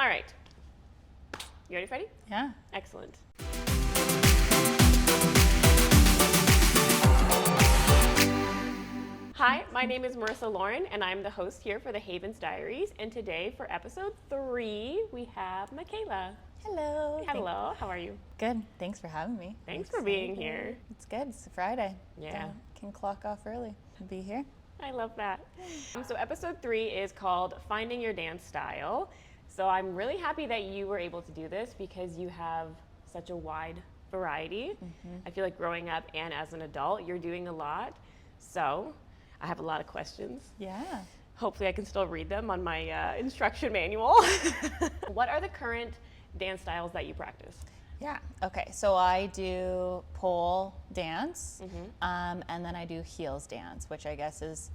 All right. You ready, Freddie? Yeah. Excellent. Hi, my name is Marissa Lauren, and I'm the host here for the Havens Diaries. And today, for episode 3, we have Mikaela. Hello. Hello, how are you? Good. Thanks for having me. Thanks for being here. It's good. It's a Friday. Yeah. Can clock off early and be here. I love that. So episode 3 is called Finding Your Dance Style. So I'm really happy that you were able to do this because you have such a wide variety. I feel like growing up and as an adult, you're doing a lot. So I have a lot of questions. Yeah. Hopefully I can still read them on my instruction manual. What are the current dance styles that you practice? Yeah. Okay. So I do pole dance, and then I do heels dance, which I guess is,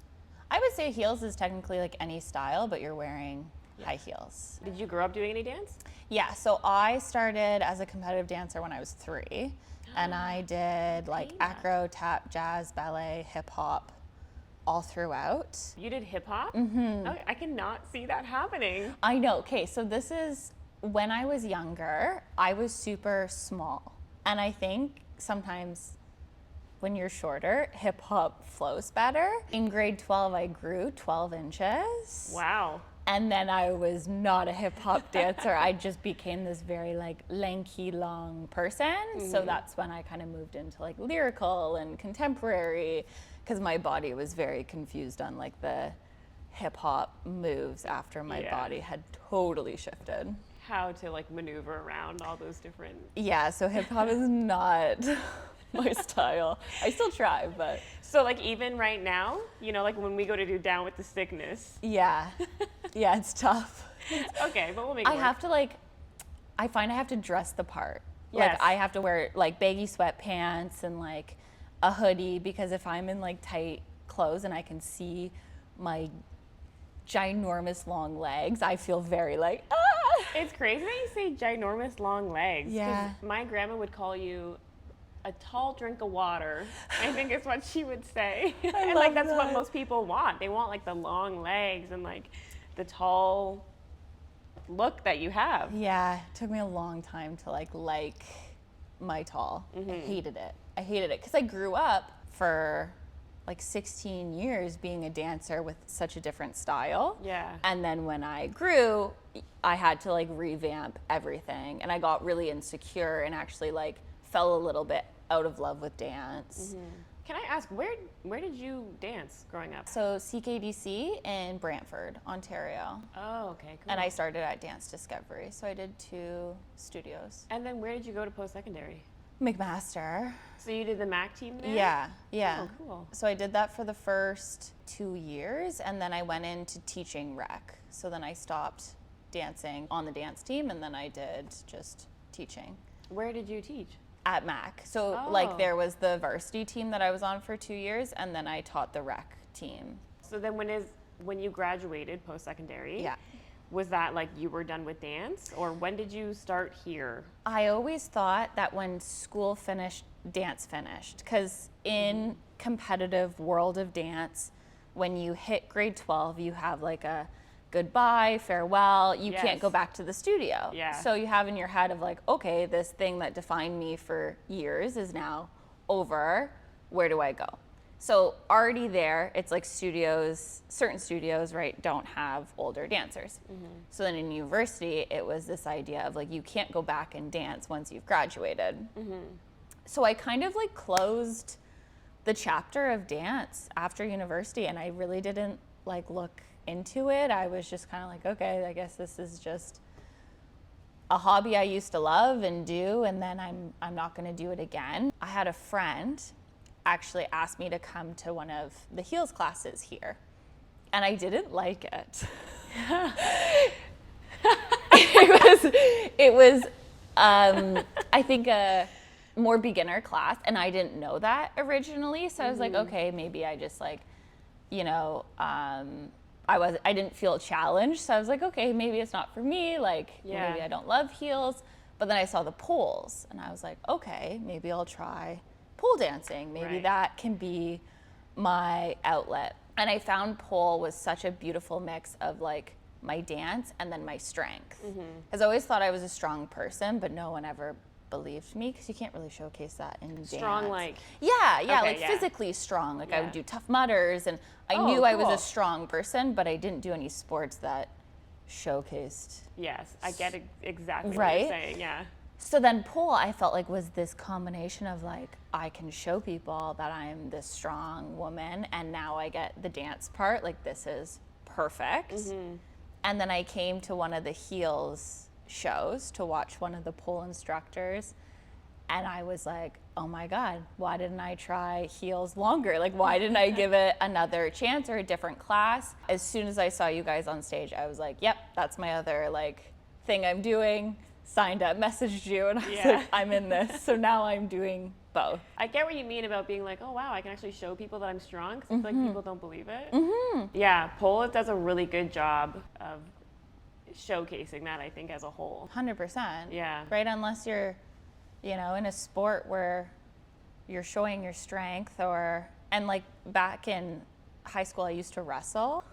I would say heels is technically like any style, but you're wearing high heels. Did you grow up doing any dance? Yeah. So I started as a competitive dancer when I was 3, and I did like acro, tap, jazz, ballet, hip hop, all throughout. You did hip hop? Oh, I cannot see that happening. I know. Okay. So this is, when I was younger, I was super small. And I think sometimes when you're shorter, hip hop flows better. In grade 12, I grew 12 inches. Wow. And then I was not a hip hop dancer. I just became this very like lanky, long person. So that's when I kind of moved into like lyrical and contemporary, because my body was very confused on like the hip hop moves after my body had totally shifted. How to like maneuver around all those different. Yeah, so hip hop is not my style. I still try, but So like even right now, you know, like when we go to do Down with the Sickness. yeah, it's tough. Okay, but we'll make it I work. have to like, I find I have to dress the part. Yes. Like I have to wear like baggy sweatpants and like a hoodie, because if I'm in like tight clothes and I can see my ginormous long legs, I feel very like, ah! It's crazy that you say ginormous long legs. 'Cause Yeah. my grandma would call you a tall drink of water. I think is what she would say. And like love that's what that. most people want. They want like the long legs and like the tall look that you have. Yeah, it took me a long time to like my tall. I hated it. I hated it because I grew up for like 16 years being a dancer with such a different style. Yeah. And then when I grew, I had to like revamp everything, and I got really insecure and actually like fell a little bit out of love with dance. Can I ask where did you dance growing up? So CKDC in Brantford, Ontario. Oh, okay, cool. And I started at Dance Discovery. So I did 2 studios. And then where did you go to post-secondary? McMaster. So you did the MAC team there? Yeah. Oh, cool. So I did that for the first 2 years, and then I went into teaching rec. So then I stopped dancing on the dance team, and then I did just teaching Where did you teach? at MAC. So Oh. like there was the varsity team that I was on for 2 years, and then I taught the rec team. So then when you graduated post-secondary, Yeah. was that like you were done with dance, or when did you start here? I always thought that when school finished, dance finished. Because in competitive world of dance, when you hit grade 12, you have like a goodbye, farewell. You Yes. can't go back to the studio. Yeah. So you have in your head of like, okay, this thing that defined me for years is now over. Where do I go? So already there, it's like studios, certain studios, right, don't have older dancers. So then in university, it was this idea of like, you can't go back and dance once you've graduated. So I kind of like closed the chapter of dance after university, and I really didn't like look into it. I was just kind of like, okay, I guess this is just a hobby I used to love and do, and then I'm not going to do it again. I had a friend actually asked me to come to one of the heels classes here, and I didn't like it. it was I think a more beginner class, and I didn't know that originally, so I was like, okay, maybe I just like, you know, I didn't feel challenged, so I was like, okay, maybe it's not for me, like maybe I don't love heels. But then I saw the poles, and I was like, okay, maybe I'll try pole dancing. Maybe that can be my outlet. And I found pole was such a beautiful mix of like my dance, and then my strength. Because I always thought I was a strong person, but no one ever believed me because you can't really showcase that in dance. Strong, like Physically strong. Like I would do Tough Mudders, and I Oh, knew I was cool. a strong person, but I didn't do any sports that showcased. Yes, I get exactly what Right? you're saying. Yeah. So then pole, I felt like was this combination of like, I can show people that I'm this strong woman, and now I get the dance part, like this is perfect. And then I came to one of the heels shows to watch one of the pole instructors, and I was like, oh my God, why didn't I try heels longer? Like, why didn't I give it another chance or a different class? As soon as I saw you guys on stage, I was like, yep, that's my other like thing I'm doing. Signed up, messaged you, and I was like, I'm in this. So now I'm doing both. I get what you mean about being like, oh wow, I can actually show people that I'm strong, because I feel like people don't believe it. Yeah, pole does a really good job of showcasing that, I think, as a whole. 100%. Yeah. Right, unless you're, in a sport where you're showing your strength and like back in high school, I used to wrestle.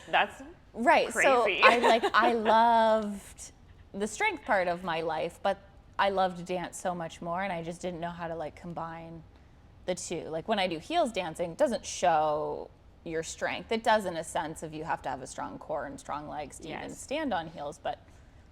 That's Right, crazy. so I loved the strength part of my life, but I loved dance so much more, and I just didn't know how to like combine the two. Like when I do heels dancing, it doesn't show your strength. It does in a sense of you have to have a strong core and strong legs to even stand on heels, but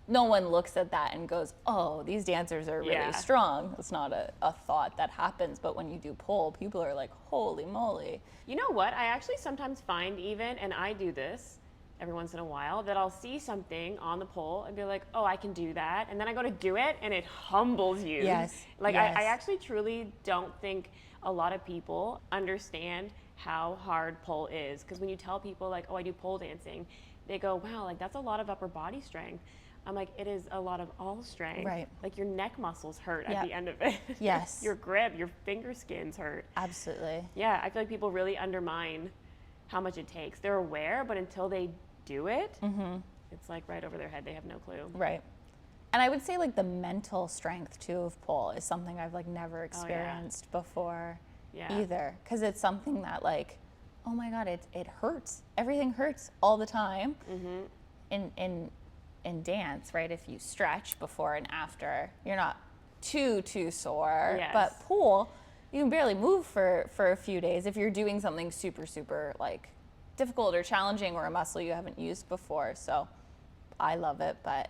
no one looks at that and goes, oh, these dancers are really strong. It's not a thought that happens, but when you do pole, people are like, holy moly. You know what? I actually sometimes find even, and I do this every once in a while, that I'll see something on the pole and be like, oh, I can do that. And then I go to do it and it humbles you. Yes. Like yes. I actually truly don't think a lot of people understand how hard pole is. Because when you tell people like, oh, I do pole dancing, they go, wow, like that's a lot of upper body strength. I'm like, it is a lot of all strength. Right. Like your neck muscles hurt at the end of it. Yes. Your grip, your finger skins hurt. Absolutely. Yeah, I feel like people really undermine how much it takes. They're aware, but until they do it, it's like right over their head. They have no clue. Right. And I would say like the mental strength too of pole is something I've like never experienced before either. Because it's something that like, oh my God, it hurts. Everything hurts all the time. In dance, right? If you stretch before and after, you're not too sore. Yes. But pole, you can barely move for a few days if you're doing something super like difficult or challenging or a muscle you haven't used before. So I love it, but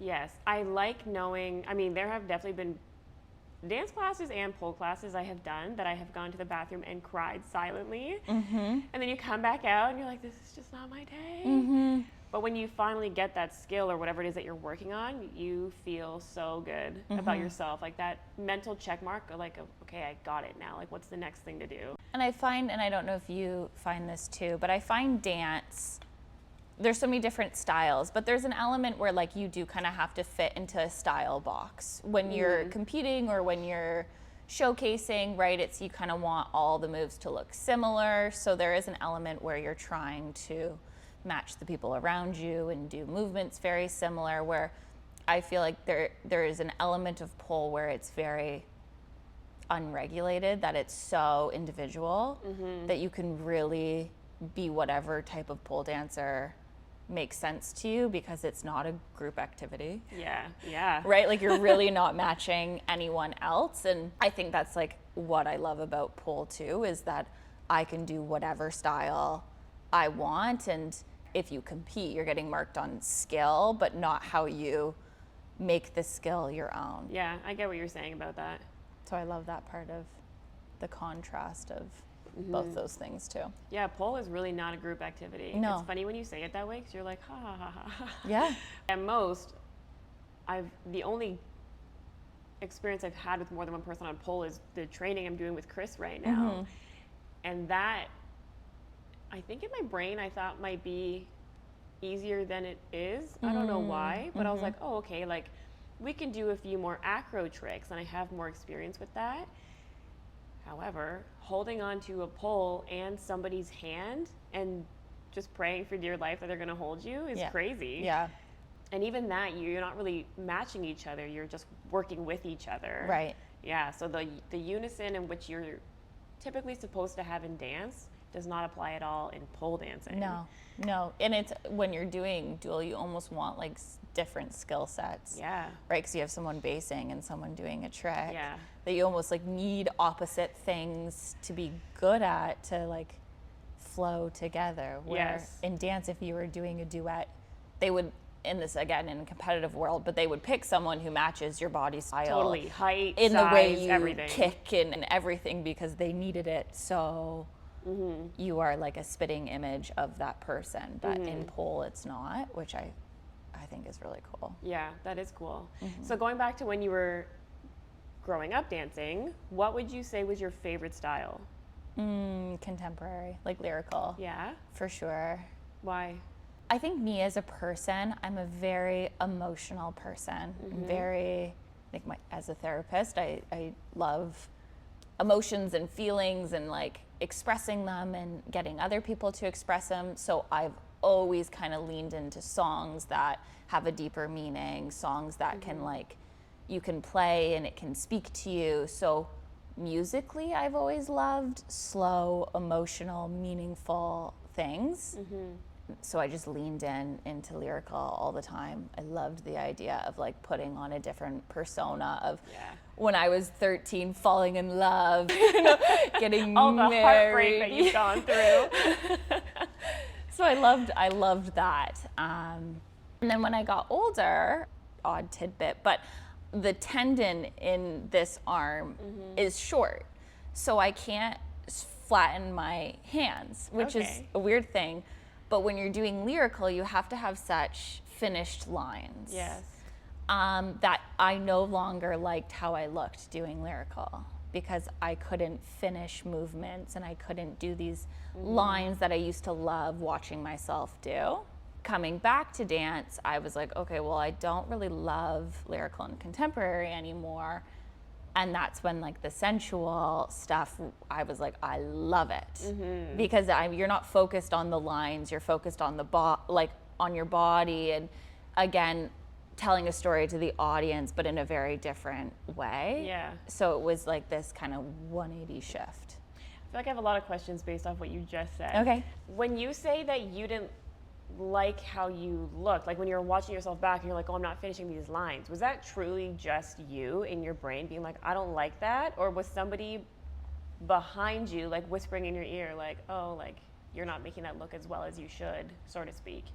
yes, I like knowing, I mean, there have definitely been dance classes and pole classes I have done that I have gone to the bathroom and cried silently. And then you come back out and you're like, this is just not my day. But when you finally get that skill or whatever it is that you're working on, you feel so good about yourself. Like that mental check mark, like, okay, I got it now. Like, what's the next thing to do? And I find, and I don't know if you find this too, but I find dance, there's so many different styles, but there's an element where like you do kind of have to fit into a style box. When you're competing or when you're showcasing, right, it's you kind of want all the moves to look similar. So there is an element where you're trying to match the people around you and do movements very similar, where I feel like there is an element of pole where it's very unregulated, that it's so individual that you can really be whatever type of pole dancer makes sense to you, because it's not a group activity. Yeah. Right? Like you're really not matching anyone else. And I think that's like what I love about pole too, is that I can do whatever style I want. And if you compete, you're getting marked on skill, but not how you make the skill your own. Yeah, I get what you're saying about that. So I love that part of the contrast of both those things too. Yeah, pole is really not a group activity. No. It's funny when you say it that way, because you're like, ha ha ha ha. Yeah. At most, the only experience I've had with more than one person on pole is the training I'm doing with Chris right now. And that, I think in my brain, I thought might be easier than it is. I don't know why, but I was like, oh, okay, like we can do a few more acro tricks, and I have more experience with that. However, holding onto a pole and somebody's hand and just praying for dear life that they're going to hold you is crazy. Yeah. And even that, you're not really matching each other. You're just working with each other. Right. Yeah. So the unison in which you're typically supposed to have in dance does not apply at all in pole dancing. No. And it's when you're doing dual, you almost want like different skill sets. Yeah. Right? Because you have someone basing and someone doing a trick. Yeah. That you almost like need opposite things to be good at to like flow together. Where in dance, if you were doing a duet, they would, in this again in a competitive world, but they would pick someone who matches your body style. Totally. Height, in size, the way you everything. kick and everything because they needed it. So you are like a spitting image of that person. But in pole, it's not, which I think is really cool. Yeah, that is cool. So going back to when you were growing up dancing, what would you say was your favorite style? Contemporary, like lyrical. Yeah? For sure. Why? I think me as a person, I'm a very emotional person. Very, like as a therapist, I love emotions and feelings and like expressing them and getting other people to express them. So I've always kind of leaned into songs that have a deeper meaning, songs that can like, you can play and it can speak to you. So musically, I've always loved slow, emotional, meaningful things. So I just leaned into lyrical all the time. I loved the idea of like putting on a different persona of when I was 13, falling in love, getting all the married. heartbreak that you've gone through. So I loved that. And then when I got older, odd tidbit, but the tendon in this arm is short, so I can't flatten my hands, which is a weird thing. But when you're doing lyrical, you have to have such finished lines. Yes. That I no longer liked how I looked doing lyrical because I couldn't finish movements and I couldn't do these lines that I used to love watching myself do. Coming back to dance, I was like, okay, well, I don't really love lyrical and contemporary anymore. And that's when like the sensual stuff, I was like, I love it. Because you're not focused on the lines, you're focused on on your body, and again, telling a story to the audience, but in a very different way. Yeah. So it was like this kind of 180 shift. I feel like I have a lot of questions based off what you just said. Okay. When you say that you didn't like how you looked, like when you were watching yourself back and you're like, oh, I'm not finishing these lines, was that truly just you in your brain being like, I don't like that? Or was somebody behind you like whispering in your ear like, oh, like you're not making that look as well as you should, so to speak?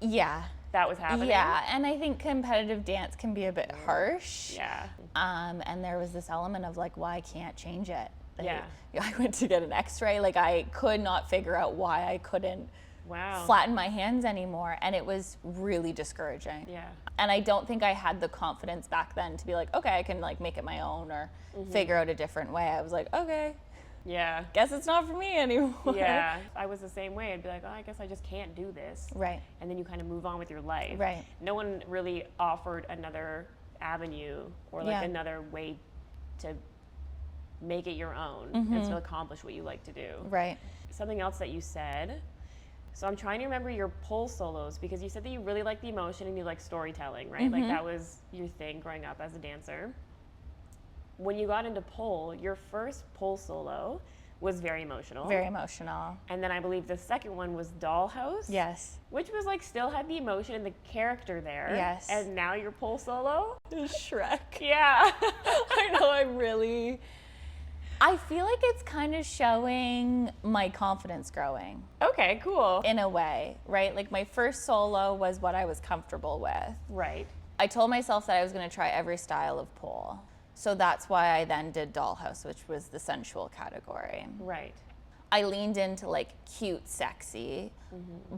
Yeah. That was happening? Yeah, and I think competitive dance can be a bit harsh. Yeah. And there was this element of like, well, I can't change it. Yeah. I went to get an x-ray, like I could not figure out why I couldn't flatten my hands anymore, and it was really discouraging. Yeah. And I don't think I had the confidence back then to be like, okay, I can like make it my own or figure out a different way. I was like, okay, yeah, guess it's not for me anymore. Yeah, I was the same way. I'd be like, oh, I guess I just can't do this. Right. And then you kind of move on with your life. Right. No one really offered another avenue or like another way to make it your own and to accomplish what you like to do. Right. Something else that you said. So I'm trying to remember your pole solos, because you said that you really like the emotion and you like storytelling, right? Like that was your thing growing up as a dancer. When you got into pole, your first pole solo was very emotional. Very emotional. And then I believe the second one was Dollhouse. Yes. Which was like still had the emotion and the character there. Yes. And now your pole solo? Shrek. Yeah. I know, I feel like it's kind of showing my confidence growing. Okay, cool. In a way, right? Like my first solo was what I was comfortable with. Right. I told myself that I was going to try every style of pole. So that's why I then did Dollhouse, which was the sensual category. Right. I leaned into like cute, sexy,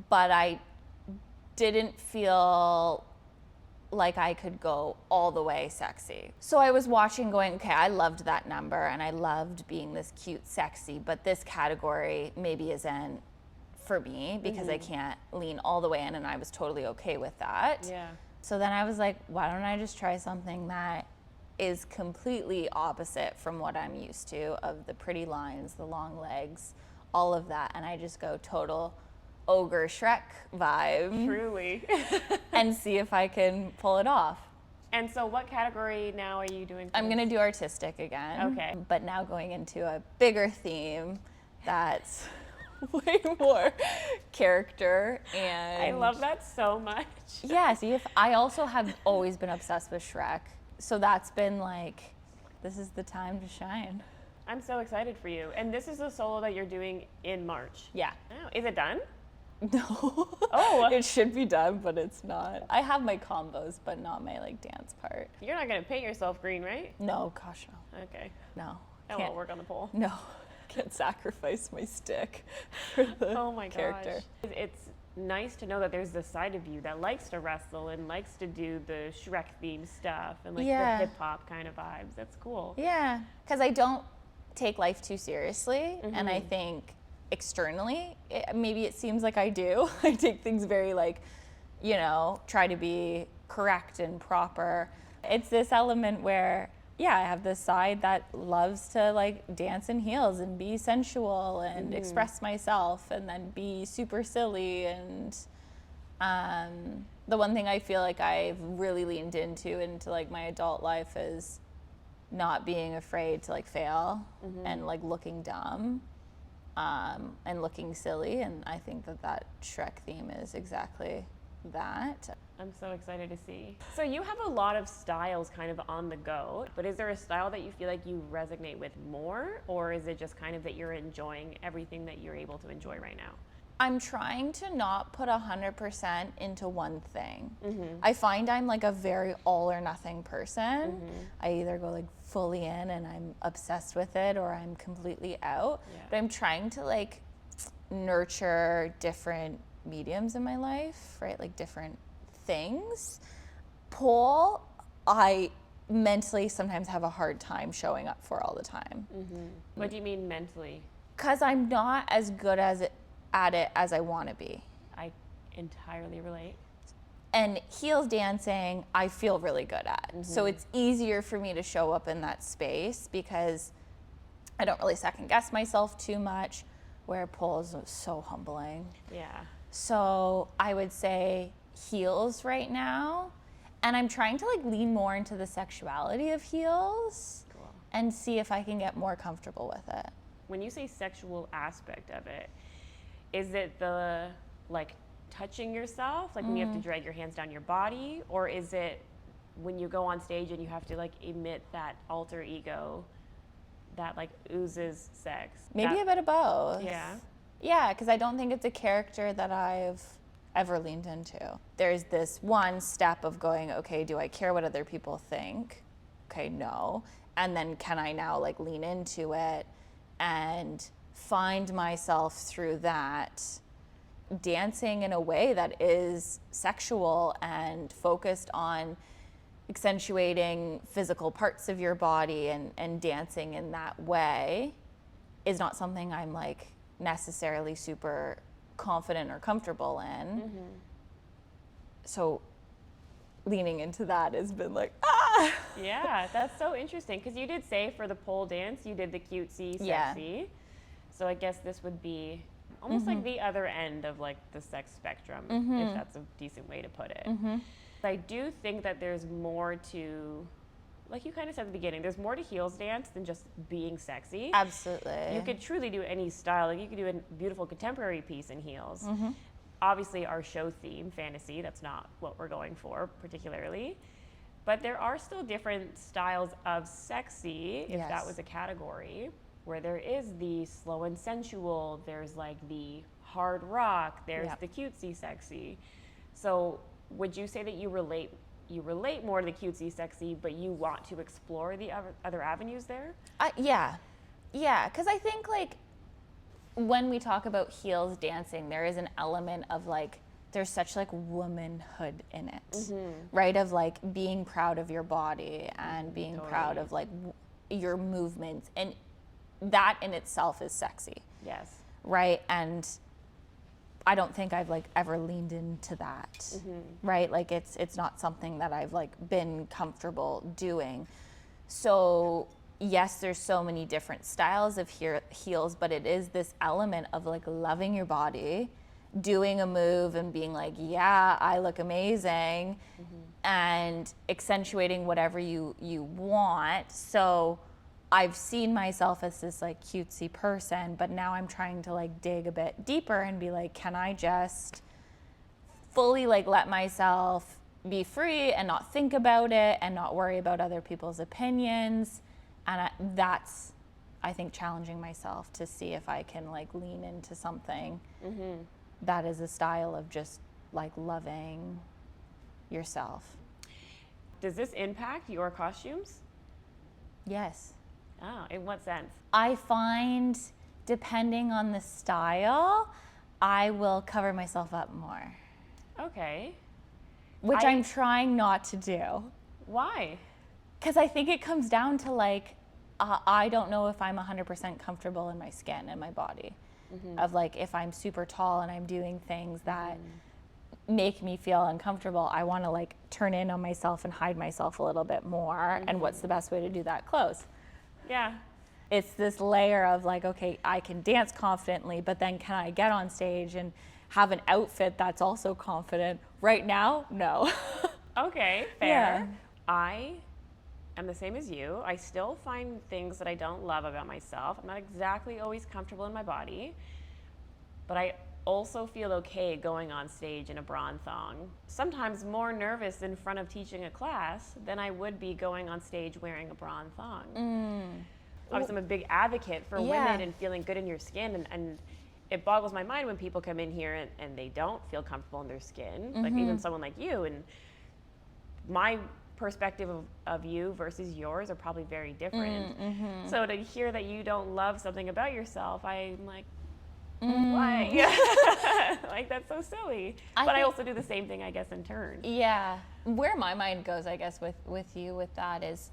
but I didn't feel like I could go all the way sexy. So I was watching going, okay, I loved that number and I loved being this cute, sexy, but this category maybe isn't for me because I can't lean all the way in, and I was totally okay with that. Yeah. So then I was like, why don't I just try something that is completely opposite from what I'm used to, of the pretty lines, the long legs, all of that, and I just go total ogre Shrek vibe. Truly. And see if I can pull it off. And so what category now are you doing? I'm gonna do artistic again. Okay. But now going into a bigger theme that's way more character. And I love that so much. yeah, see, if I also have always been obsessed with Shrek, so that's been like, this is the time to shine. I'm so excited for you. And this is a solo that you're doing in March. Yeah. Oh, is it done? No. Oh. It should be done, but it's not. I have my combos, but not my like dance part. You're not going to paint yourself green, right? No, gosh, no. Okay. No. That won't work on the pole. No. Can't sacrifice my stick for the Oh my character. gosh. It's nice to know that there's this side of you that likes to wrestle and likes to do the Shrek themed stuff and like Yeah. the hip hop kind of vibes. That's cool. Yeah, because I don't take life too seriously, and I think externally, maybe it seems like I do. I take things very like, you know, try to be correct and proper. It's this element where, yeah, I have this side that loves to like dance in heels and be sensual and express myself and then be super silly. And the one thing I feel like I've really leaned into like my adult life is not being afraid to like fail and like looking dumb and looking silly. And I think that Shrek theme is exactly that. I'm so excited to see. So you have a lot of styles kind of on the go, but is there a style that you feel like you resonate with more, or is it just kind of that you're enjoying everything that you're able to enjoy right now? I'm trying to not put 100% into one thing. I find I'm like a very all or nothing person. I either go like fully in and I'm obsessed with it, or I'm completely out. Yeah. But I'm trying to like nurture different mediums in my life, right? Like different things. Pole, I mentally sometimes have a hard time showing up for all the time. What do you mean mentally? Because I'm not as good at it as I want to be. I entirely relate. And heels dancing, I feel really good at. So it's easier for me to show up in that space because I don't really second guess myself too much, where pole is so humbling. Yeah. So I would say heels right now. And I'm trying to like lean more into the sexuality of heels Cool. and see if I can get more comfortable with it. When you say sexual aspect of it, is it the like touching yourself, like when you have to drag your hands down your body, or is it when you go on stage and you have to like emit that alter ego that like oozes sex? Maybe a bit of both. Yeah. Yeah, because I don't think it's a character that I've ever leaned into. There's this one step of going, okay, do I care what other people think? Okay, no. And then can I now like lean into it and find myself through that dancing in a way that is sexual and focused on accentuating physical parts of your body, and dancing in that way is not something I'm like necessarily super confident or comfortable in. So leaning into that has been like, ah! Yeah, that's so interesting, because you did say for the pole dance you did the cutesy, sexy. Yeah. So I guess this would be almost like the other end of like the sex spectrum, if that's a decent way to put it. I do think that there's more to, like you kind of said at the beginning, there's more to heels dance than just being sexy. Absolutely. You could truly do any style. Like you could do a beautiful contemporary piece in heels. Obviously our show theme, fantasy, that's not what we're going for particularly. But there are still different styles of sexy, if that Yes. was a category, where there is the slow and sensual, there's like the hard rock, there's Yep. the cutesy sexy. So would you say that you relate more to the cutesy sexy, but you want to explore the other avenues there? Yeah, because I think like when we talk about heels dancing, there is an element of like, there's such like womanhood in it, right? Of like being proud of your body and being proud Totally. of like your movements, and that in itself is sexy, Yes. right? And I don't think I've like ever leaned into that, right? Like it's not something that I've like been comfortable doing. So yes, there's so many different styles of heels, but it is this element of like loving your body, doing a move and being like, yeah, I look amazing, and accentuating whatever you want. So I've seen myself as this like cutesy person, but now I'm trying to like dig a bit deeper and be like, can I just fully like let myself be free and not think about it and not worry about other people's opinions? And that's, I think, challenging myself to see if I can like lean into something that is a style of just like loving yourself. Does this impact your costumes? Yes. Oh, in what sense? I find, depending on the style, I will cover myself up more, Okay. which I'm trying not to do. Why? Because I think it comes down to like, I don't know if I'm 100% comfortable in my skin and my body. Of like, if I'm super tall and I'm doing things that make me feel uncomfortable, I want to like turn in on myself and hide myself a little bit more. And what's the best way to do that? Clothes. Yeah. It's this layer of like, okay, I can dance confidently, but then can I get on stage and have an outfit that's also confident? Right now, no. Okay, fair. Yeah. I am the same as you. I still find things that I don't love about myself. I'm not exactly always comfortable in my body, but I also feel okay going on stage in a bra and thong. Sometimes more nervous in front of teaching a class than I would be going on stage wearing a bra and thong. Obviously, I'm a big advocate for women and feeling good in your skin, and it boggles my mind when people come in here and they don't feel comfortable in their skin, like even someone like you. And my perspective of you versus yours are probably very different. So to hear that you don't love something about yourself, I'm like, why? Like, that's so silly. But I also do the same thing, I guess, in turn. Yeah. Where my mind goes, I guess, with you with that is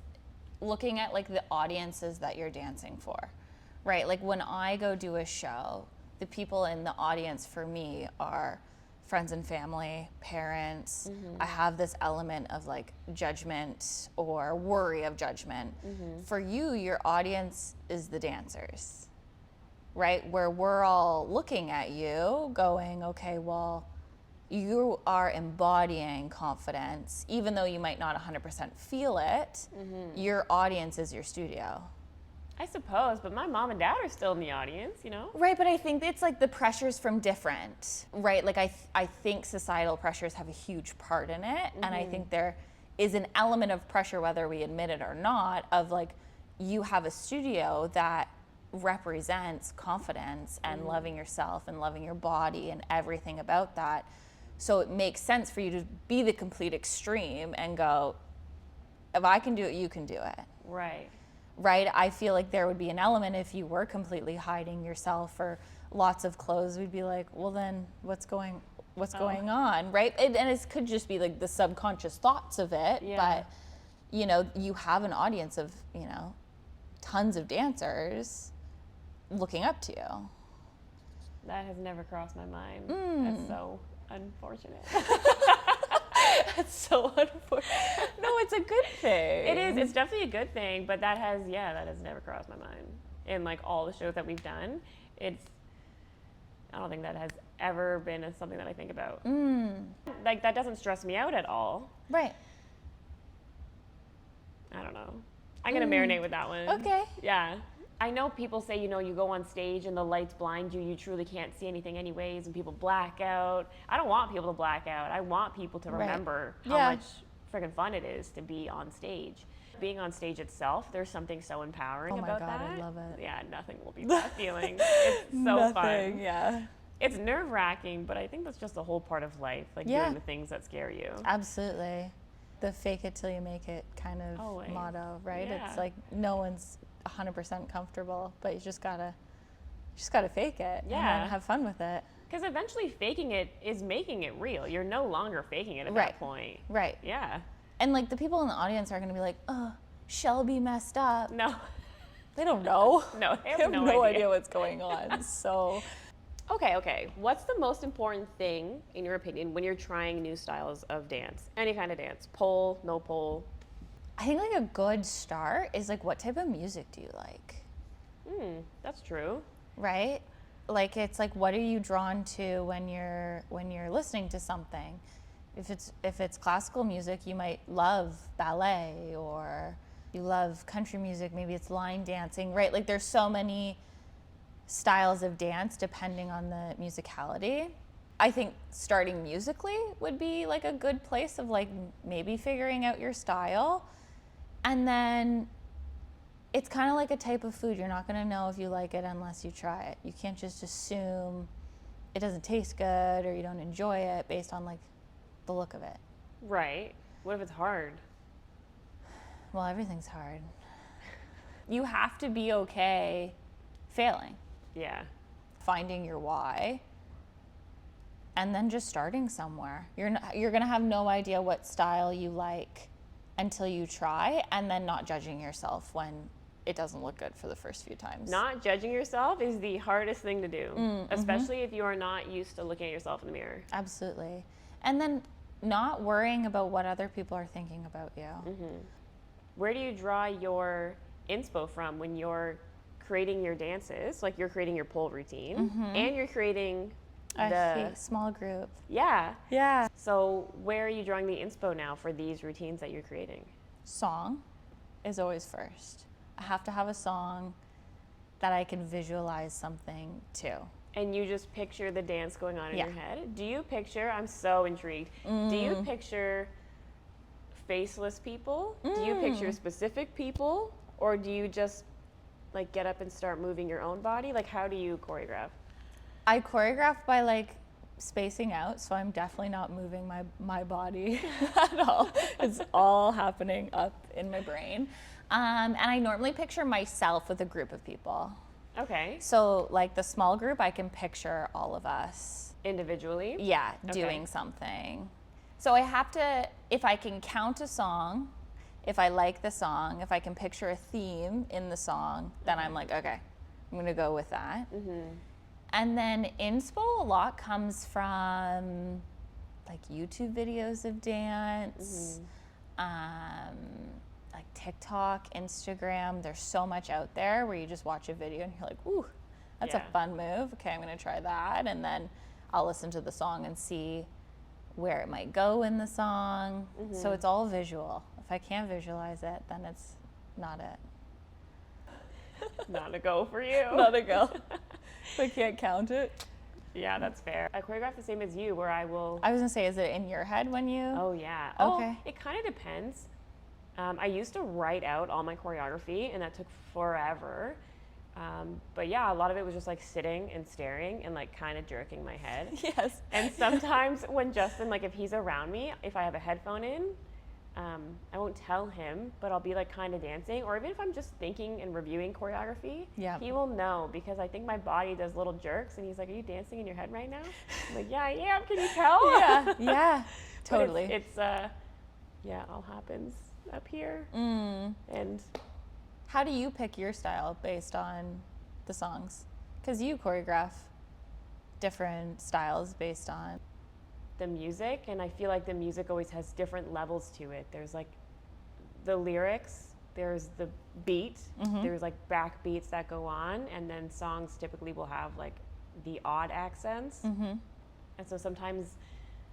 looking at like the audiences that you're dancing for, right? Like when I go do a show, the people in the audience for me are friends and family, parents. I have this element of like judgment or worry of judgment. For you, your audience is the dancers, right? Where we're all looking at you going, okay, well, you are embodying confidence, even though you might not 100% feel it. Your audience is your studio. I suppose, but my mom and dad are still in the audience, you know? Right, but I think it's like the pressures from different, right? Like I think societal pressures have a huge part in it, and I think there is an element of pressure, whether we admit it or not, of like you have a studio that represents confidence and loving yourself and loving your body and everything about that. So it makes sense for you to be the complete extreme and go, if I can do it, you can do it. Right. Right? I feel like there would be an element if you were completely hiding yourself or lots of clothes, we'd be like, well then what's going on, right? And it could just be like the subconscious thoughts of it, but you know, you have an audience of, you know, tons of dancers looking up to you. That has never crossed my mind. That's so unfortunate. That's so unfortunate. No, it's a good thing. It is. It's definitely a good thing, but that has never crossed my mind. In like all the shows that we've done, I don't think that has ever been something that I think about. Like that doesn't stress me out at all. Right. I don't know. I'm gonna marinate with that one. Okay. Yeah. I know people say, you know, you go on stage and the lights blind you, you truly can't see anything anyways, and people black out. I don't want people to black out. I want people to remember how much freaking fun it is to be on stage. Being on stage itself, there's something so empowering about that. Oh my God, I love it. Yeah, nothing will beat that feeling. It's so fun. Yeah. It's nerve-wracking, but I think that's just a whole part of life, like doing the things that scare you. Absolutely. The fake it till you make it kind of motto, right? Yeah. It's like no one's 100% comfortable, but you just gotta fake it and then have fun with it. Because eventually faking it is making it real. You're no longer faking it at that point. Right. Yeah. And like the people in the audience are gonna be like, oh, Shelby messed up. No. They don't know. No, they have no idea what's going on. So Okay. What's the most important thing, in your opinion, when you're trying new styles of dance? Any kind of dance. Pole, no pole. I think like a good start is like, what type of music do you like? That's true. Right? Like it's like, what are you drawn to when you're listening to something? If it's classical music, you might love ballet or you love country music, maybe it's line dancing, right? Like there's so many styles of dance depending on the musicality. I think starting musically would be like a good place of like maybe figuring out your style. And then it's kind of like a type of food. You're not going to know if you like it unless you try it. You can't just assume it doesn't taste good or you don't enjoy it based on like the look of it. Right. What if it's hard? Well, everything's hard. You have to be okay failing, Yeah. finding your why, and then just starting somewhere. You're going to have no idea what style you like until you try, and then not judging yourself when it doesn't look good for the first few times. Not judging yourself is the hardest thing to do, especially if you are not used to looking at yourself in the mirror. Absolutely. And then not worrying about what other people are thinking about you. Where do you draw your inspo from when you're creating your dances? Like you're creating your pole routine and you're creating A small group. Yeah. Yeah. So where are you drawing the inspo now for these routines that you're creating? Song is always first. I have to have a song that I can visualize something to. And you just picture the dance going on in Yeah. your head? Do you picture, I'm so intrigued, do you picture faceless people? Do you picture specific people? Or do you just like get up and start moving your own body? Like how do you choreograph? I choreograph by like spacing out, so I'm definitely not moving my body at all. It's all happening up in my brain. And I normally picture myself with a group of people. Okay. So like the small group, I can picture all of us. Individually? Yeah, Okay. doing something. So I have to, if I can count a song, if I like the song, if I can picture a theme in the song, then I'm like, okay, I'm gonna go with that. And then inspo a lot comes from like YouTube videos of dance, like TikTok, Instagram. There's so much out there where you just watch a video and you're like, ooh, that's Yeah. a fun move. Okay, I'm gonna try that. And then I'll listen to the song and see where it might go in the song. So it's all visual. If I can't visualize it, then it's not it. Not a go for you. Not a go. If I can't count it. Yeah, that's fair. I choreograph the same as you where I will... I was gonna say, is it in your head when you? Oh, yeah. Okay. Oh, it kind of depends. I used to write out all my choreography, and that took forever. But yeah, a lot of it was just like sitting and staring and like kind of jerking my head. Yes. And sometimes when Justin, like if he's around me, if I have a headphone in, I won't tell him, but I'll be like kind of dancing. Or even if I'm just thinking and reviewing choreography, Yeah. he will know because I think my body does little jerks, and he's like, "Are you dancing in your head right now?" I'm like, "Yeah, I am. Can you tell?" Yeah. Yeah. But Totally. It's yeah, it all happens up here. And How do you pick your style based on the songs? Because you choreograph different styles based on. the music, and I feel like the music always has different levels to it. There's like the lyrics, there's the beat, there's like back beats that go on, and then songs typically will have like the odd accents. And so sometimes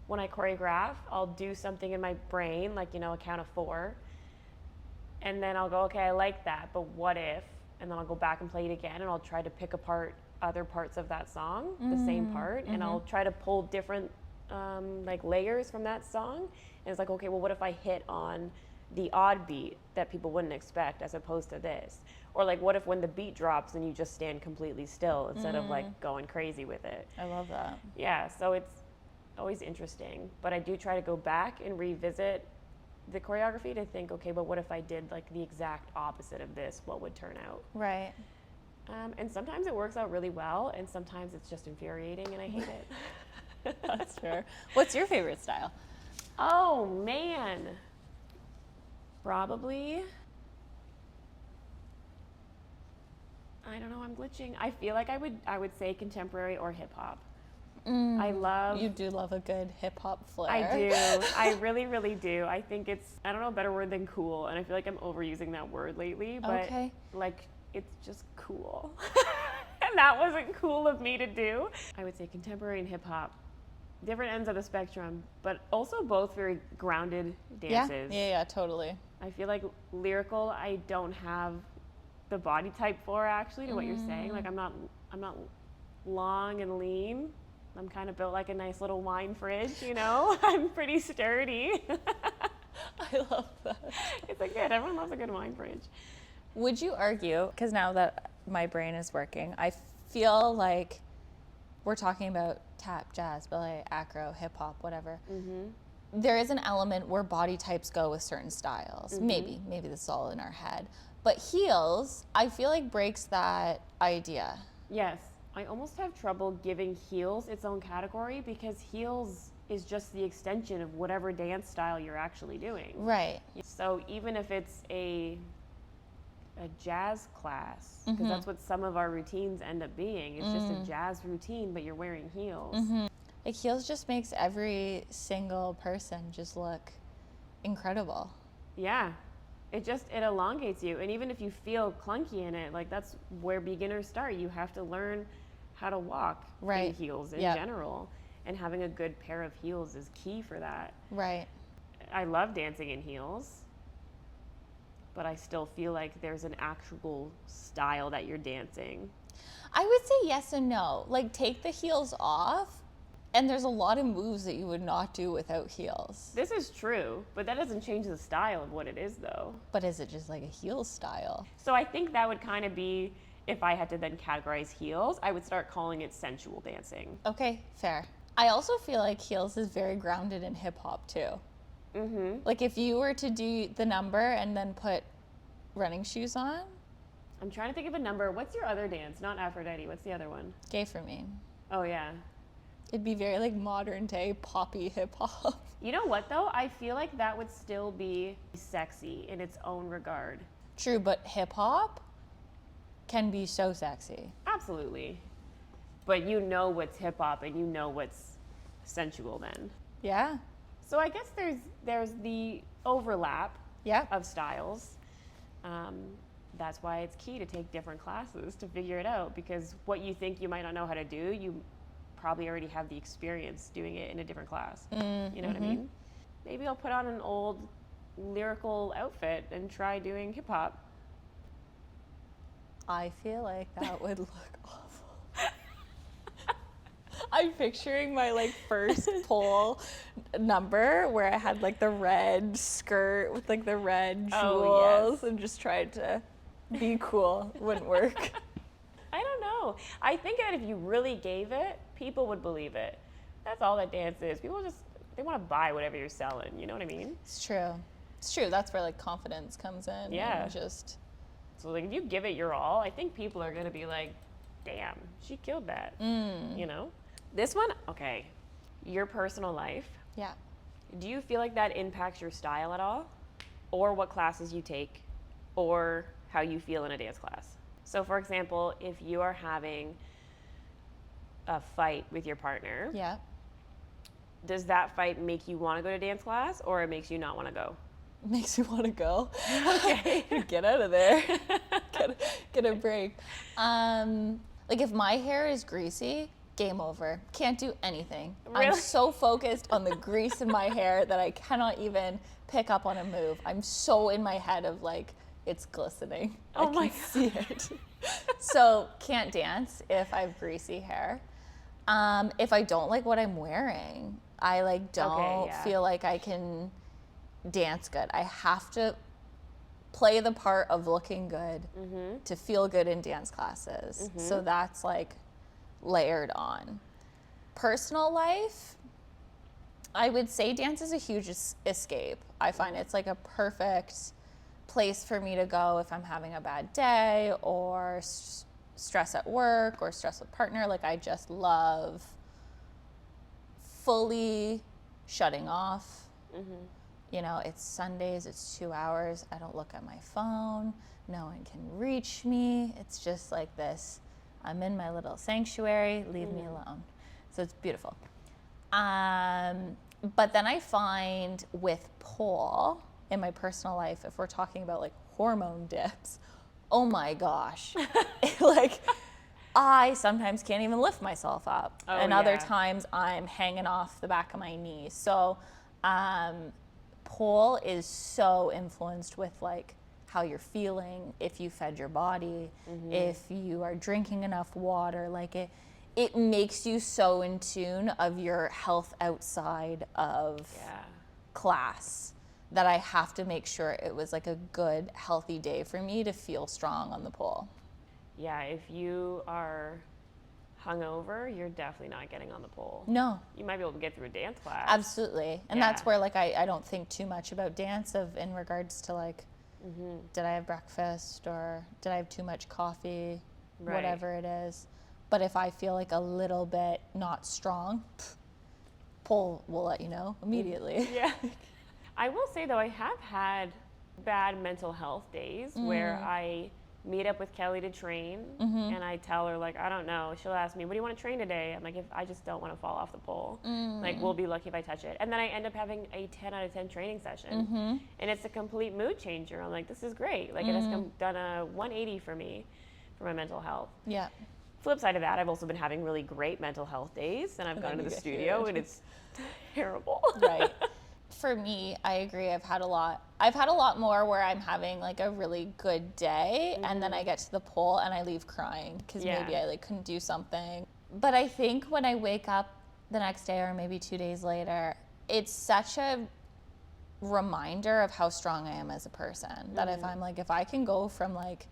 when I choreograph, I'll do something in my brain, like, you know, a count of 4, and then I'll go, okay, I like that, but what if? And then I'll go back and play it again, and I'll try to pick apart other parts of that song, the same part, and I'll try to pull different like layers from that song. And it's like, okay, well, what if I hit on the odd beat that people wouldn't expect as opposed to this? Or like, what if when the beat drops and you just stand completely still instead of like going crazy with it? I love that. Yeah, so it's always interesting. But I do try to go back and revisit the choreography to think, okay, but what if I did like the exact opposite of this? What would turn out? Right. And sometimes it works out really well, and sometimes it's just infuriating and I hate it. That's fair. What's your favorite style? Oh man, probably. I don't know. I'm glitching. I feel like I would say contemporary or hip hop. I love. You do love a good hip hop flair. I do. I really, really do. I think it's, I don't know a better word than cool, and I feel like I'm overusing that word lately, but Okay. like it's just cool. And that wasn't cool of me to do. I would say contemporary and hip hop, different ends of the spectrum, but also both very grounded dances. Yeah, totally. I feel like lyrical, I don't have the body type for, actually, to what you're saying. Like I'm not long and lean. I'm kind of built like a nice little wine fridge, you know? I'm pretty sturdy. I love that. It's like good. Everyone loves a good wine fridge. Would you argue, because now that my brain is working, I feel like we're talking about tap, jazz, ballet, acro, hip hop, whatever. There is an element where body types go with certain styles. Maybe this is all in our head. But heels, I feel like breaks that idea. Yes. I almost have trouble giving heels its own category because heels is just the extension of whatever dance style you're actually doing. Right. So even if it's a jazz class, because that's what some of our routines end up being. It's just a jazz routine, but you're wearing heels. Like heels just makes every single person just look incredible. Yeah. It elongates you. And even if you feel clunky in it, like that's where beginners start. You have to learn how to walk in heels in general. And having a good pair of heels is key for that. Right. I love dancing in heels, but I still feel like there's an actual style that you're dancing. I would say yes and no. Like take the heels off, and there's a lot of moves that you would not do without heels. This is true, but that doesn't change the style of what it is, though. But is it just like a heel style? So I think that would kind of be, if I had to then categorize heels, I would start calling it sensual dancing. Okay, fair. I also feel like heels is very grounded in hip hop too. Like if you were to do the number and then put running shoes on. I'm trying to think of a number. What's your other dance? Not Aphrodite. What's the other one? Gay for me. Oh, yeah. It'd be very like modern day poppy hip hop. You know what though? I feel like that would still be sexy in its own regard. True, but hip hop can be so sexy. Absolutely. But you know what's hip hop and you know what's sensual then. Yeah. So I guess there's the overlap of styles. That's why it's key to take different classes to figure it out, because what you think you might not know how to do, you probably already have the experience doing it in a different class. You know what I mean? Maybe I'll put on an old lyrical outfit and try doing hip hop. I feel like that would look awful. I'm picturing my like first pole number where I had like the red skirt with like the red jewels and just tried to be cool. Wouldn't work. I don't know. I think that if you really gave it, people would believe it. That's all that dance is. People they want to buy whatever you're selling. You know what I mean? It's true. It's true. That's where like confidence comes in. Yeah. And just. So like if you give it your all, I think people are gonna be like, damn, she killed that. You know? This one, okay. Your personal life. Yeah. Do you feel like that impacts your style at all? Or what classes you take? Or how you feel in a dance class? So for example, if you are having a fight with your partner, Yeah. does that fight make you want to go to dance class, or it makes you not want to go? Makes you want to go. Okay. Get out of there. Get a break. Like if my hair is greasy, game over. Can't do anything. Really? I'm so focused on the grease in my hair that I cannot even pick up on a move. I'm so in my head of like, it's glistening. Oh I my can see it. So can't dance if I have greasy hair. If I don't like what I'm wearing, I like don't feel like I can dance good. I have to play the part of looking good to feel good in dance classes. So that's like layered on. Personal life, I would say dance is a huge escape. I find it's like a perfect place for me to go if I'm having a bad day or stress at work or stress with partner. Like I just love fully shutting off. You know, it's Sundays, it's 2 hours. I don't look at my phone. No one can reach me. It's just like this. I'm in my little sanctuary, leave me alone. So it's beautiful. But then I find with pole in my personal life, if we're talking about like hormone dips, oh my gosh. Like I sometimes can't even lift myself up. And other times I'm hanging off the back of my knees. So pole is so influenced with like how you're feeling, if you fed your body, if you are drinking enough water, like it makes you so in tune of your health outside of class that I have to make sure it was like a good, healthy day for me to feel strong on the pole. Yeah, if you are hungover, you're definitely not getting on the pole. No. You might be able to get through a dance class. Absolutely. And that's where like I don't think too much about dance in regards to like, did I have breakfast or did I have too much coffee, whatever it is. But if I feel like a little bit not strong, pole will let you know immediately. Yeah. I will say though, I have had bad mental health days where I meet up with Kelly to train and I tell her like, I don't know, she'll ask me, what do you want to train today? I'm like, if I just don't want to fall off the pole, like we'll be lucky if I touch it. And then I end up having a 10 out of 10 training session and it's a complete mood changer. I'm like, this is great. Like it has done a 180 for me for my mental health. Yeah. Flip side of that, I've also been having really great mental health days and I've gone to the studio and it's terrible. Right. For me, I agree. I've had a lot more where I'm having like a really good day and then I get to the pole and I leave crying because maybe I like couldn't do something. But I think when I wake up the next day or maybe 2 days later, it's such a reminder of how strong I am as a person that if I can go from like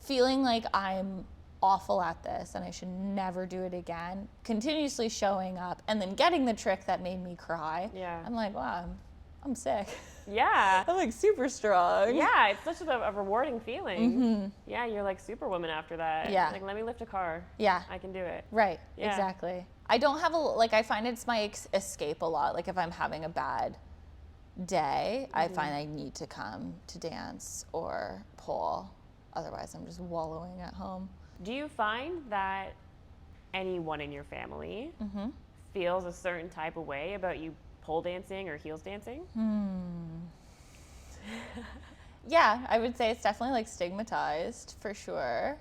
feeling like I'm awful at this and I should never do it again, continuously showing up and then getting the trick that made me cry. Yeah. I'm like, wow, I'm sick. Yeah. I'm like super strong. Yeah, it's such a rewarding feeling. Yeah, you're like Superwoman after that. Yeah. Like, let me lift a car. Yeah. I can do it. Right. Yeah. Exactly. I don't have I find it's my escape a lot. Like if I'm having a bad day, I find I need to come to dance or pole. Otherwise, I'm just wallowing at home. Do you find that anyone in your family feels a certain type of way about you pole dancing or heels dancing? Yeah, I would say it's definitely like stigmatized for sure.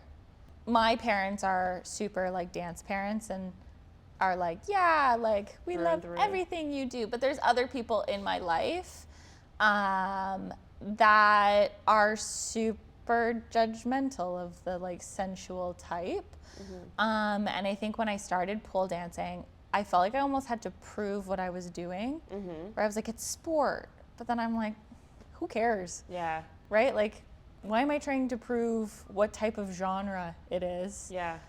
My parents are super like dance parents and are like, yeah, like we love everything you do. But there's other people in my life that are super judgmental of the like sensual type. And I think when I started pole dancing, I felt like I almost had to prove what I was doing. Where I was like, it's sport. But then I'm like, who cares? Yeah. Right? Like, why am I trying to prove what type of genre it is? Yeah.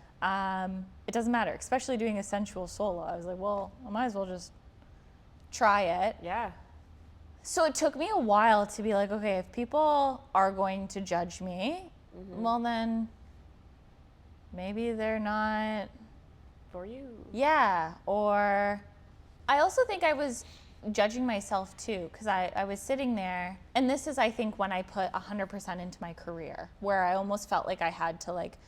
It doesn't matter, especially doing a sensual solo. I was like, well, I might as well just try it. Yeah. So it took me a while to be like, okay, if people are going to judge me, well then maybe they're not For you. Yeah. Or I also think I was judging myself too, because I was sitting there, and this is I think when I put 100% into my career, where I almost felt like I had to like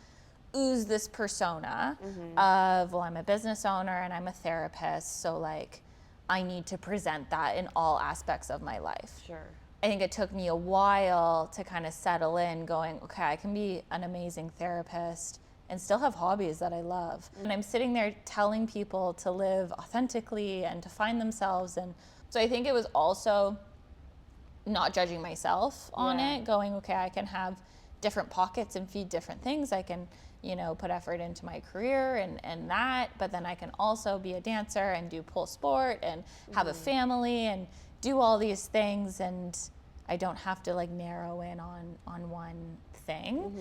ooze this persona of, well, I'm a business owner and I'm a therapist, so like I need to present that in all aspects of my life. Sure. I think it took me a while to kind of settle in going, okay, I can be an amazing therapist and still have hobbies that I love. And I'm sitting there telling people to live authentically and to find themselves. And so I think it was also not judging myself on it, going, okay, I can have different pockets and feed different things. I can, put effort into my career and that, but then I can also be a dancer and do pole sport and have a family and do all these things, and I don't have to like narrow in on one thing.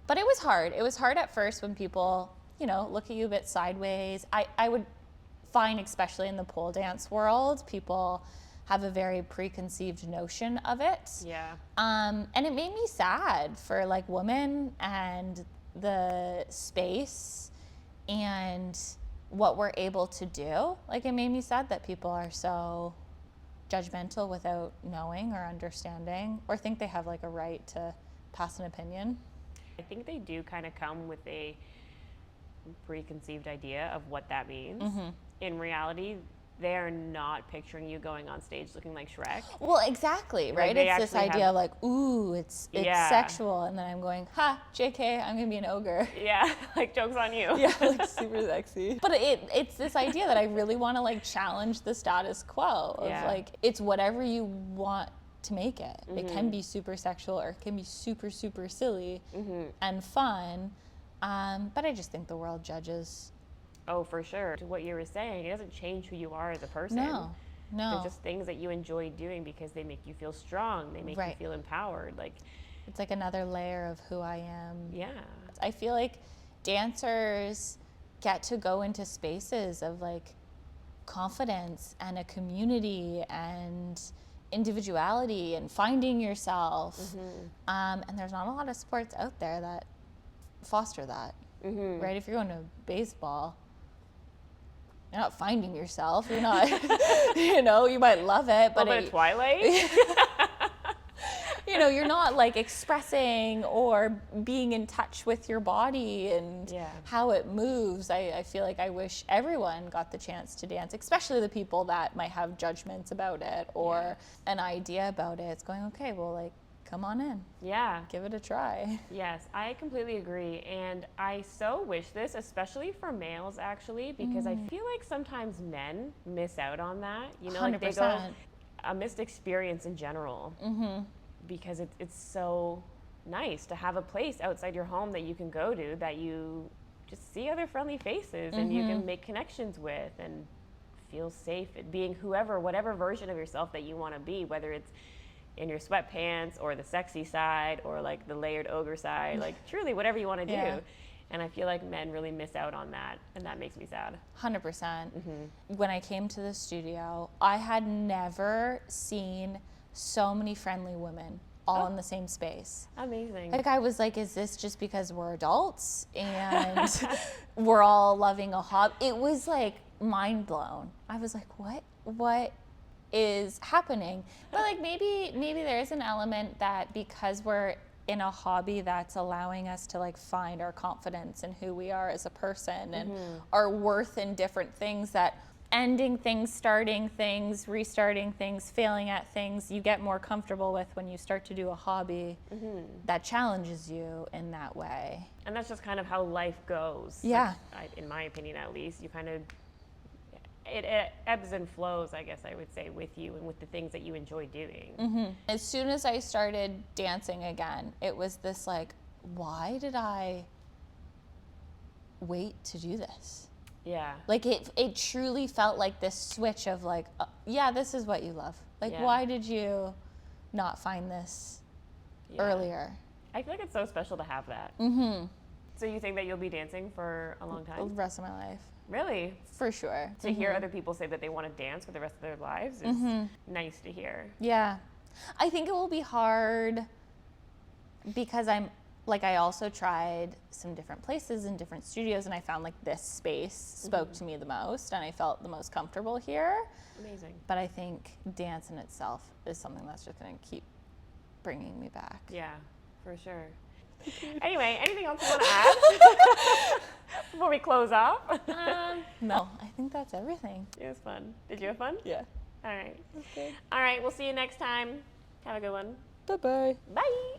But it was hard. It was hard at first when people, look at you a bit sideways. I would find, especially in the pole dance world, people have a very preconceived notion of it. Yeah. And it made me sad for like women and the space and what we're able to do. Like it made me sad that people are so judgmental without knowing or understanding or think they have like a right to pass an opinion. I think they do kind of come with a preconceived idea of what that means. In reality, they're not picturing you going on stage looking like Shrek. Well, exactly, right? they It's this actually idea have- like, ooh, it's Yeah. sexual, and then I'm going, ha, JK, I'm gonna be an ogre. Yeah, like joke's on you. Yeah, like super sexy. But it's this idea that I really want to like challenge the status quo of Yeah. like, it's whatever you want to make it. It can be super sexual or it can be super, super silly and fun. But I just think the world judges. Oh, for sure. To what you were saying, it doesn't change who you are as a person. No. They're just things that you enjoy doing because they make you feel strong. They make you Right. feel empowered. Like, It's like another layer of who I am. yeah. I feel like dancers get to go into spaces of like confidence and a community and individuality and finding yourself. And there's not a lot of sports out there that foster that, right? If you're going to baseball, you're not finding yourself. You're not, you might love it, but A little bit of Twilight. you're not like expressing or being in touch with your body and Yeah. how it moves. I feel like I wish everyone got the chance to dance, especially the people that might have judgments about it or an idea about it. It's going, okay, well, like, come on in, Yeah. give it a try. Yes, I completely agree. And I so wish this, especially for males, actually, because I feel like sometimes men miss out on that. Like they go 100%. a missed experience in general. Because it's so nice to have a place outside your home that you can go to, that you just see other friendly faces and you can make connections with and feel safe at being whatever version of yourself that you want to be, whether it's in your sweatpants or the sexy side or like the layered ogre side, like truly whatever you want to do. Yeah. And I feel like men really miss out on that, and that makes me sad. 100%. When I came to the studio, I had never seen so many friendly women all in the same space. Amazing. Like I was like, is this just because we're adults and we're all loving a hobby? It was like mind blown. I was like, what is happening? But like maybe there is an element that because we're in a hobby that's allowing us to like find our confidence in who we are as a person and our worth in different things, that ending things, starting things, restarting things, failing at things, you get more comfortable with when you start to do a hobby that challenges you in that way. And that's just kind of how life goes. Yeah. In my opinion, at least, you kind of, it ebbs and flows, I guess I would say, with you and with the things that you enjoy doing. As soon as I started dancing again, it was this like, why did I wait to do this? Yeah. Like it truly felt like this switch of like, yeah, this is what you love. Like, Yeah. why did you not find this earlier? I feel like it's so special to have that. So you think that you'll be dancing for a long The time? rest of my life, Really? for sure. To hear other people say that they want to dance for the rest of their lives is nice to hear. Yeah. I think it will be hard because I also tried some different places and different studios, and I found like this space spoke to me the most and I felt the most comfortable here. Amazing. But I think dance in itself is something that's just going to keep bringing me back. Yeah, for sure. Anyway, anything else you want to add before we close off? No, I think that's everything. It was fun. Did you have fun? Yeah. All right. Okay. All right, we'll see you next time. Have a good one. Bye-bye. Bye.